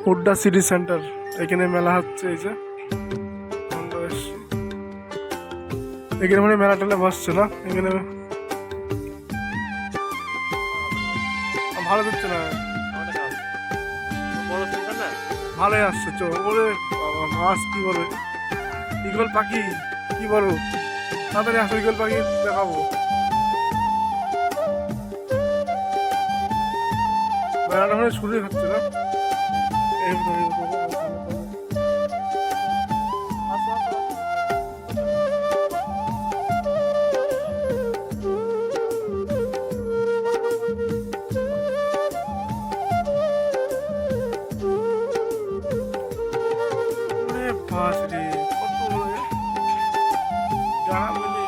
Hooda city centre, এখানে মেলা হচ্ছে। এই যে এখানে মানে মেলা টেলা বসছে না, এখানে ভালো দিচ্ছে না, ভালোই আসছে। চো ওরে বাবা, মাছ কি বলে, ইগল পাখি কি বলো, তাড়াতাড়ি আসো, ইগল পাখি দেখাবো। মেলাটা মানে শুরুই হচ্ছে না। আসো, আসো। ওরে বাস রে, কত বড় জায়গা মিলে।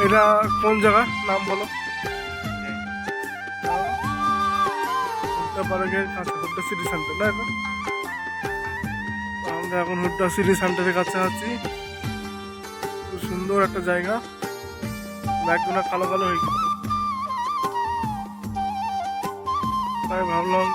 এটা কোন জায়গা, নাম বলো? হুড্ডা পার্কের কাছে, হুড্ডা সিটি সেন্টার না এটা? আমরা এখন হুড্ডা সিটি সেন্টারের কাছে আছি। খুব সুন্দর একটা জায়গা, ব্যাগগুলো কালো কালো হয়ে গেছে, তাই ভাবলাম